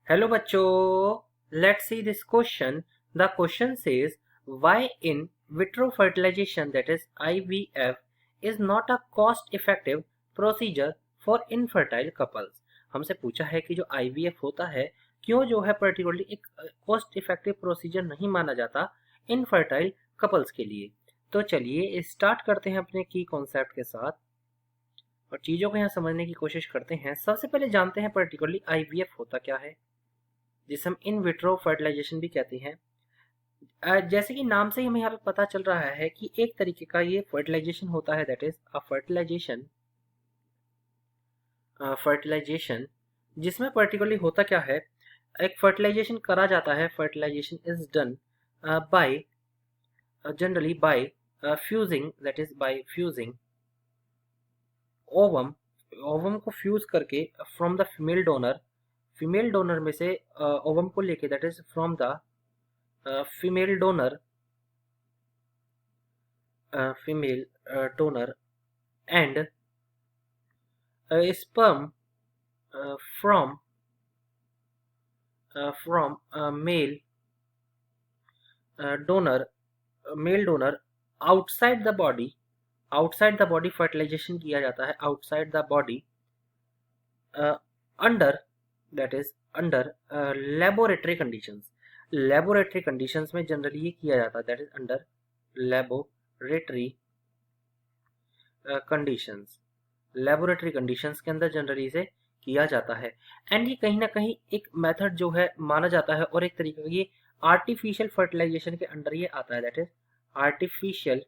Hello बच्चों, let's see this question. The question says why in vitro fertilization, that is IVF, is not a cost effective procedure for infertile couples. हमसे पूछा है कि जो IVF होता है क्यों जो है पर्टिकुलरली एक कॉस्ट इफेक्टिव प्रोसीजर नहीं माना जाता इनफर्टाइल कपल्स के लिए। तो चलिए स्टार्ट करते हैं अपने की कॉन्सेप्ट के साथ और चीज़ों को यहाँ समझने की कोशिश करते हैं। सबसे पहले जानते हैं पर्टिकुलरली IVF होता क्या है, जिसे हम इन विट्रो फर्टिलाइजेशन भी कहते हैं। जैसे कि नाम से ही हमें यहाँ पे पता चल रहा है कि एक तरीके का ये फर्टिलाइजेशन होता है, दैट इज अ फर्टिलाइजेशन जिसमें पर्टिकुलरली होता क्या है, एक फर्टिलाइजेशन करा जाता है। Fertilization is done by generally by fusing, that is by fusing ovum. Ovum को फ्यूज करके फ्रॉम द फीमेल डोनर में से ओवम को लेके, that is from the female donor and sperm from male donor outside the body fertilization किया जाता है outside the body under, that is under laboratory conditions में जनरली ये किया जाता है, that is under laboratory conditions के अंदर जनरली से किया जाता है। एंड ये कहीं ना कहीं एक मेथड जो है माना जाता है और एक तरीके का ये आर्टिफिशियल फर्टिलाइजेशन के अंडर ये आता है, दैट इज आर्टिफिशियल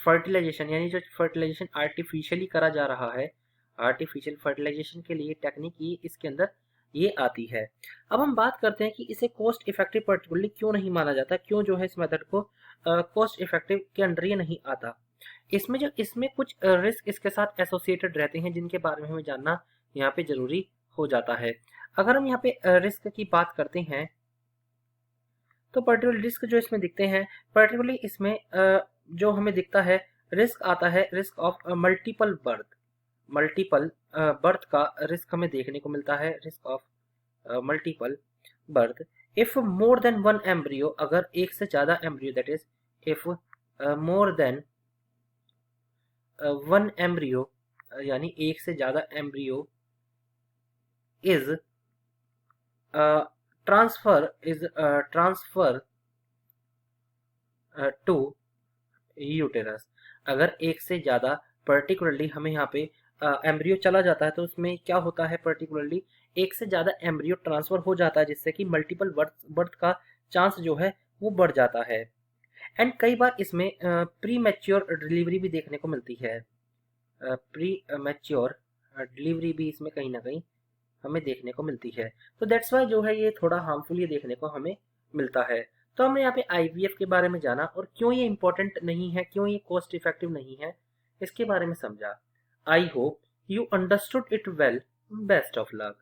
फर्टिलाइजेशन, यानी जो फर्टिलाइजेशन आर्टिफिशियली करा जा रहा है, आर्टिफिशियल फर्टिलाइजेशन के लिए टेक्निक ये इसके अंदर ये आती है। अब हम बात करते हैं कि इसे कॉस्ट इफेक्टिव पर्टिकुलरली क्यों नहीं माना जाता, क्यों जो है इस मेथड को कॉस्ट इफेक्टिव के अंडर ये नहीं आता। इसमें कुछ रिस्क इसके साथ एसोसिएटेड रहते हैं जिनके बारे में हमें जानना यहाँ पे जरूरी हो जाता है। अगर हम यहाँ पे रिस्क की बात करते हैं तो पर्टिकुलर रिस्क जो इसमें दिखते हैं, पर्टिकुलरली इसमें जो हमें दिखता है रिस्क आता है, रिस्क ऑफ मल्टीपल बर्थ का रिस्क हमें देखने को मिलता है, risk of multiple birth if more than one embryo, अगर एक से ज्यादा embryo, that is if more than one embryo, यानी एक से ज्यादा embryo is transfer to uterus. अगर एक से ज्यादा पर्टिकुलरली हमें यहाँ पे एम्ब्रियो चला जाता है तो उसमें क्या होता है, पर्टिकुलरली एक से ज्यादा एम्ब्रियो ट्रांसफर हो जाता है जिससे कि मल्टीपल बर्थ का चांस जो है वो बढ़ जाता है। एंड कई बार इसमें प्री मैच्योर डिलीवरी भी देखने को मिलती है, प्री मैच्योर डिलीवरी भी इसमें कहीं ना कहीं हमें देखने को मिलती है। तो दैट्स वाई जो है ये थोड़ा हार्मफुल ये देखने को हमें मिलता है। तो हमने यहाँ पे आईवीएफ के बारे में जाना और क्यों ये इंपॉर्टेंट नहीं है, क्यों ये कॉस्ट इफेक्टिव नहीं है, इसके बारे में समझा। I hope you understood it well. Best of luck.